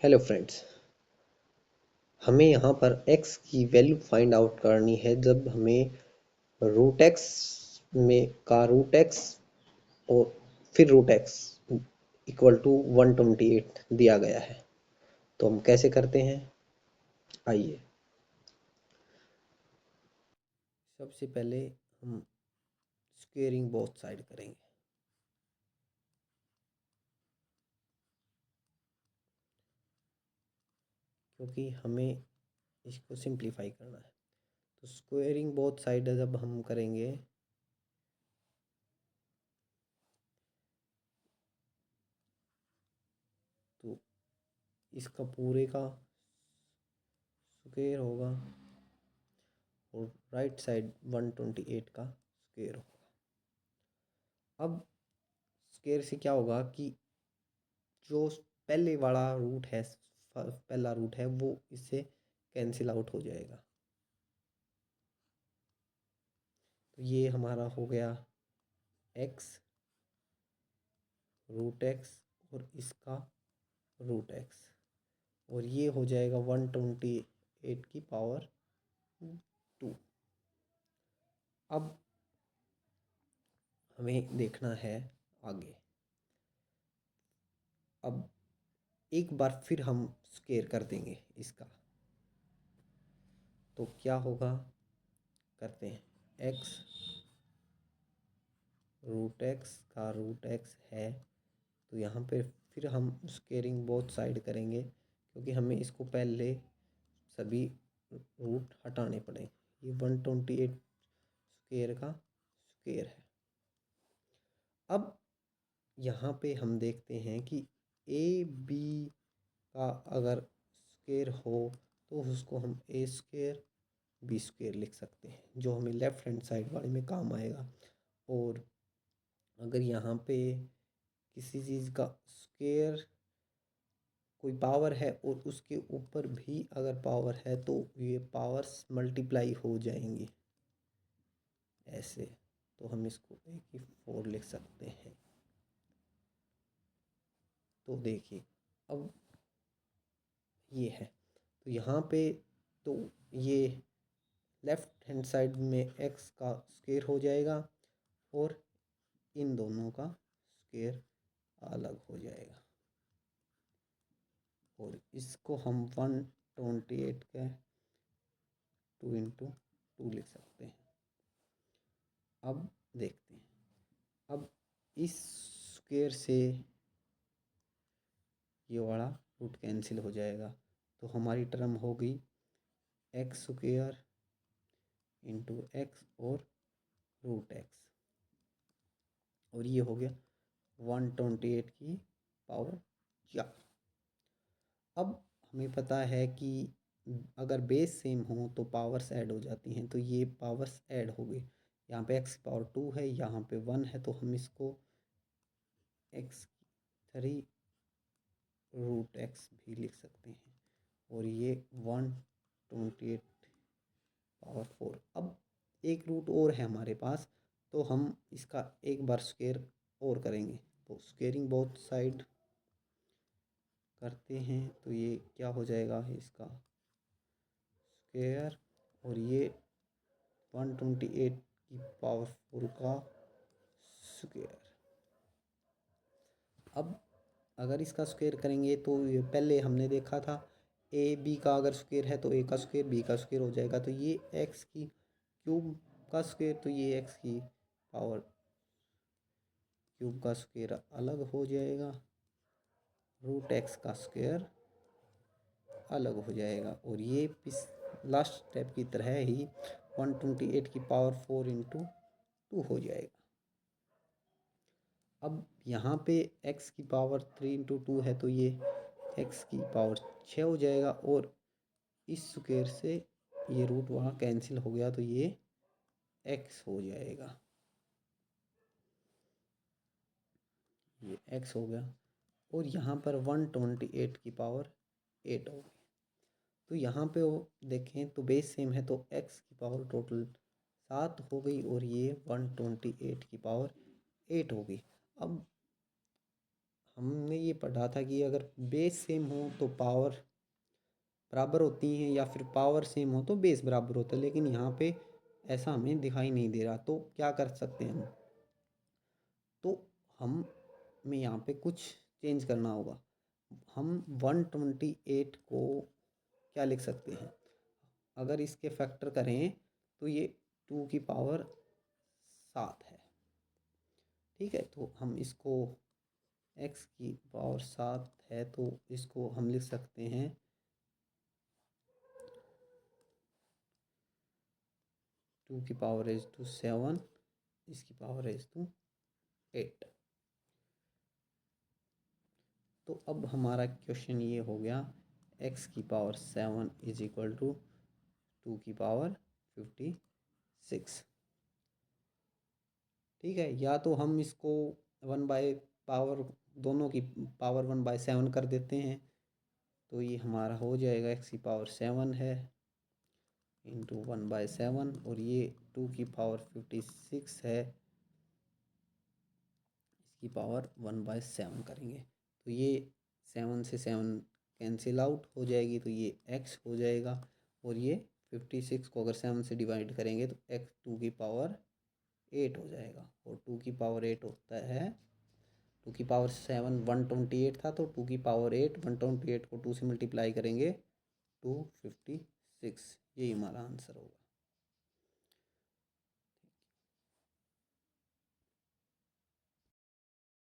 Hello friends. हमें यहाँ पर x की वैल्यू फाइंड आउट करनी है जब हमें रूट x में का रूट x और फिर रूट x इक्वल टू 128 दिया गया है। तो हम कैसे करते हैं, आइए। सबसे पहले हम स्क्वेयरिंग बोथ साइड करेंगे। क्योंकि हमें इसको सिंप्लीफाई करना है, तो स्क्वेयरिंग बोथ साइड जब हम करेंगे तो इसका पूरे का स्क्वेयर होगा और राइट साइड 128 का स्क्वेयर होगा। अब स्क्वेयर से क्या होगा कि जो पहले वाला रूट है, पहला रूट है, वो इससे कैंसिल आउट हो जाएगा। तो ये हमारा हो गया x रूट x और इसका रूट x, और ये हो जाएगा 128 की पावर 2। अब हमें देखना है आगे। अब एक बार फिर हम स्क्वेयर कर देंगे इसका, तो क्या होगा, करते हैं। x रूट x का रूट x है, तो यहाँ पे फिर हम स्क्वेयरिंग बोथ साइड करेंगे, क्योंकि हमें इसको पहले सभी रूट हटाने पड़े। ये 128 स्क्वेयर का स्क्वेयर है। अब यहाँ पे हम देखते हैं कि ए बी का अगर स्क्वेयर हो तो उसको हम ए स्क्वेयर बी स्क्वेयर लिख सकते हैं, जो हमें लेफ्ट हैंड साइड वाले में काम आएगा। और अगर यहाँ पे किसी चीज़ का स्क्वेयर कोई पावर है और उसके ऊपर भी अगर पावर है तो ये पावर्स मल्टीप्लाई हो जाएंगी ऐसे। तो हम इसको ए की 4 लिख सकते हैं। तो देखिए, अब ये है, तो यहाँ पे तो ये लेफ्ट हैंड साइड में x का स्क्वेयर हो जाएगा और इन दोनों का स्क्वेयर अलग हो जाएगा, और इसको हम 128 का 2 इंटू 2 लिख सकते हैं। अब देखते हैं, अब इस स्क्वेयर से ये वाला रूट कैंसिल हो जाएगा, तो हमारी टर्म हो गई एक्स स्क्वेयर इंटू एक्स और रूट एक्स, और ये हो गया 128 की पावर 4। अब हमें पता है कि अगर बेस सेम हो तो पावर्स ऐड हो जाती हैं, तो ये पावर्स ऐड हो गई। यहाँ पे x पावर 2 है, यहाँ पे 1 है, तो हम इसको x3 रूट x भी लिख सकते हैं, और ये 128 पावर 4। अब एक रूट और है हमारे पास, तो हम इसका एक बार स्क्वेयर और करेंगे। तो स्क्वेयरिंग बोथ साइड करते हैं, तो ये क्या हो जाएगा, इसका स्क्वेयर और ये 128 की पावर 4 का स्क्वेयर। अब अगर इसका स्क्वेयर करेंगे तो ये पहले हमने देखा था ए बी का अगर स्क्वेयर है तो ए का स्क्वेयर बी का स्क्वेयर हो जाएगा, तो ये एक्स की क्यूब का स्क्वेयर, तो ये एक्स की पावर क्यूब का स्क्वेयर अलग हो जाएगा, रूट एक्स का स्क्वेयर अलग हो जाएगा, और ये लास्ट स्टेप की तरह ही 128 की पावर 4 इंटू 2 हो जाएगा। अब यहाँ पे x की पावर 3 इंटू 2 है, तो ये x की पावर 6 हो जाएगा, और इस स्क्वेयर से ये रूट वहाँ कैंसिल हो गया, तो ये x हो जाएगा, ये x हो गया, और यहाँ पर 128 की पावर 8 हो गई। तो यहाँ पे वो देखें तो बेस सेम है, तो x की पावर टोटल 7 हो गई, और ये 128 की पावर 8 हो गई। अब हमने ये पढ़ा था कि अगर बेस सेम हो तो पावर बराबर होती हैं, या फिर पावर सेम हो तो बेस बराबर होता है, लेकिन यहाँ पे ऐसा हमें दिखाई नहीं दे रहा। तो क्या कर सकते हैं हम, तो हमें यहाँ पे कुछ चेंज करना होगा। हम 128 को क्या लिख सकते हैं, अगर इसके फैक्टर करें तो ये 2 की पावर 7 है। ठीक है, तो हम इसको x की पावर 7 है तो इसको हम लिख सकते हैं 2 की पावर 7, इसकी पावर 8। तो अब हमारा क्वेश्चन ये हो गया, x की पावर 7 इज इक्वल टू 2 की पावर 56। ठीक है, या तो हम इसको 1/पावर दोनों की पावर 1/7 कर देते हैं, तो ये हमारा हो जाएगा x की पावर 7 है इंटू 1/7, और ये 2 की पावर 56 है, इसकी पावर 1/7 करेंगे तो ये 7 से 7 कैंसिल आउट हो जाएगी, तो ये x हो जाएगा। और ये 56 को अगर 7 से डिवाइड करेंगे तो x 2 की पावर 8 हो जाएगा, और 2 की पावर 8 होता है 2 की पावर 7 128 था, तो 2 की पावर 8 128 को 2 से मल्टीप्लाई करेंगे 256, यही हमारा आंसर होगा।